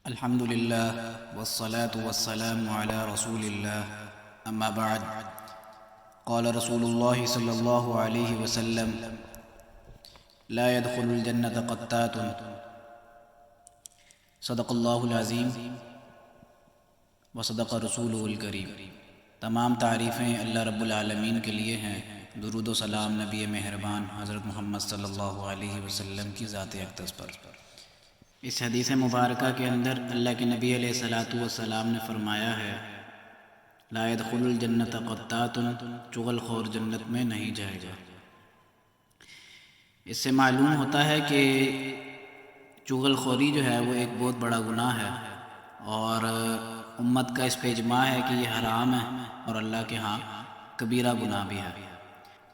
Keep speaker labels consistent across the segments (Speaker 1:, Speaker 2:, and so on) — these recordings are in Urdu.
Speaker 1: الحمد لله والصلاة والسلام على رسول الله أما بعد. قال رسول الله صلى الله عليه وسلم: لا يدخل الجنة قتات. صدق اللہ العظیم وصدق رسولہ الکریم. تمام تعریفیں اللہ رب العالمین کے لیے ہیں. درود و سلام نبی مہربان حضرت محمد صلی اللہ علیہ وسلم کی ذات اقدس پر. اس حدیث مبارکہ کے اندر اللہ کے نبی علیہ الصلاۃ والسلام نے فرمایا ہے: لا يدخل الجنت قتات، چغل خور جنت میں نہیں جائے گا. اس سے معلوم ہوتا ہے کہ چغل خوری جو ہے وہ ایک بہت بڑا گناہ ہے، اور امت کا اس پہ اجماع ہے کہ یہ حرام ہے اور اللہ کے ہاں کبیرہ گناہ بھی ہے.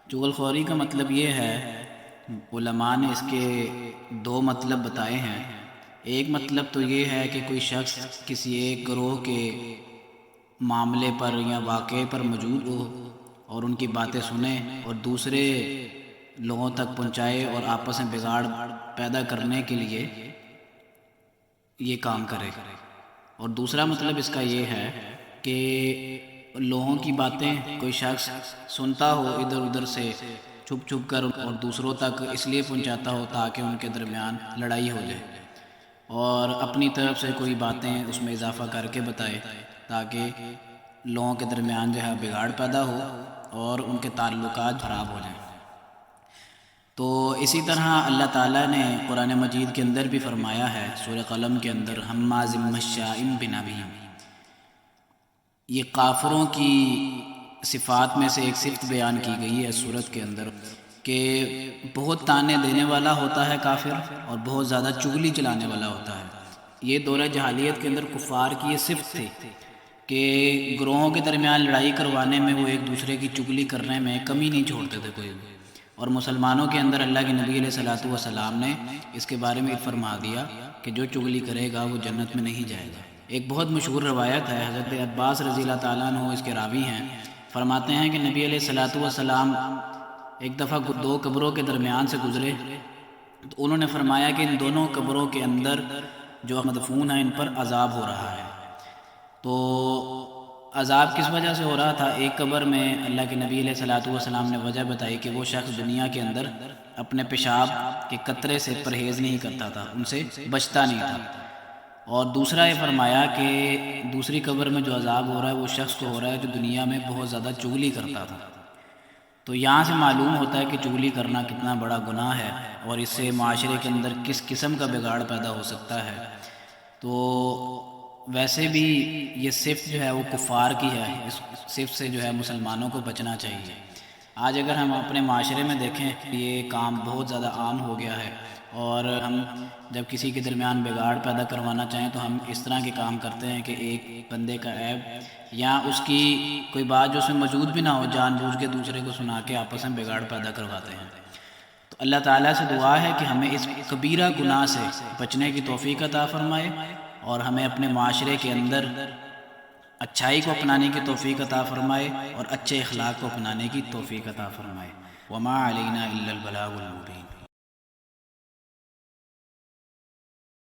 Speaker 1: چغل خوری کا مطلب یہ ہے، علماء نے اس کے دو مطلب بتائے ہیں. ایک مطلب تو یہ ہے کہ کوئی شخص کسی ایک گروہ کے معاملے پر یا واقعے پر موجود ہو اور ان کی باتیں سنے اور دوسرے لوگوں تک پہنچائے اور آپس میں بگاڑ پیدا کرنے کے لیے یہ کام کرے. اور دوسرا مطلب اس کا یہ ہے کہ لوگوں کی باتیں کوئی شخص سنتا ہو ادھر ادھر سے چھپ چھپ کر اور دوسروں تک اس لیے پہنچاتا ہو تاکہ ان کے درمیان لڑائی ہو جائے، اور اپنی طرف سے کوئی باتیں اس میں اضافہ کر کے بتائے تاکہ لوگوں کے درمیان جو ہے بگاڑ پیدا ہو اور ان کے تعلقات خراب ہو جائیں. تو اسی طرح اللہ تعالیٰ نے قرآن مجید کے اندر بھی فرمایا ہے، سورہ قلم کے اندر: ہمازٍ مشاء بنمیم. یہ کافروں کی صفات میں سے ایک صفت بیان کی گئی ہے سورت کے اندر کہ بہت تانے دینے والا ہوتا ہے کافر اور بہت زیادہ چغلی چلانے والا ہوتا ہے. یہ دور جہالیت کے اندر کفار کی یہ صفت تھی کہ گروہوں کے درمیان لڑائی کروانے میں وہ ایک دوسرے کی چغلی کرنے میں کمی نہیں چھوڑتے تھے کوئی. اور مسلمانوں کے اندر اللہ کے نبی علیہ الصلاۃ والسلام نے اس کے بارے میں فرما دیا کہ جو چغلی کرے گا وہ جنت میں نہیں جائے گا. ایک بہت مشہور روایت ہے، حضرت عباس رضی اللہ تعالیٰ عنہ اس کے راوی ہیں، فرماتے ہیں کہ نبی علیہ الصلاۃ والسلام ایک دفعہ دو قبروں کے درمیان سے گزرے تو انہوں نے فرمایا کہ ان دونوں قبروں کے اندر جو مدفون ہیں ان پر عذاب ہو رہا ہے. تو عذاب کس وجہ سے ہو رہا تھا؟ ایک قبر میں اللہ کے نبی علیہ الصلاۃ والسلام نے وجہ بتائی کہ وہ شخص دنیا کے اندر اپنے پیشاب کے قطرے سے پرہیز نہیں کرتا تھا، ان سے بچتا نہیں تھا. اور دوسرا یہ فرمایا کہ دوسری قبر میں جو عذاب ہو رہا ہے وہ شخص کو ہو رہا ہے جو دنیا میں بہت زیادہ چغلی کرتا تھا. تو یہاں سے معلوم ہوتا ہے کہ چغلی کرنا کتنا بڑا گناہ ہے اور اس سے معاشرے کے اندر کس قسم کا بگاڑ پیدا ہو سکتا ہے. تو ویسے بھی یہ صفت جو ہے وہ کفار کی ہے، اس صفت سے جو ہے مسلمانوں کو بچنا چاہیے. آج اگر ہم اپنے معاشرے میں دیکھیں یہ کام بہت زیادہ عام ہو گیا ہے، اور ہم جب کسی کے درمیان بگاڑ پیدا کروانا چاہیں تو ہم اس طرح کے کام کرتے ہیں کہ ایک بندے کا عیب یا اس کی کوئی بات جو اس میں موجود بھی نہ ہو جان بوجھ کے دوسرے کو سنا کے آپس میں بگاڑ پیدا کرواتے ہیں. تو اللہ تعالیٰ سے دعا ہے کہ ہمیں اس کبیرہ گناہ سے بچنے کی توفیق عطا فرمائے اور ہمیں اپنے معاشرے کے اندر اچھائی کو اپنانے کی توفیق عطا فرمائے اور اچھے اخلاق کو اپنانے کی توفیق عطا فرمائے. وما علینا الا البلاغ المبین.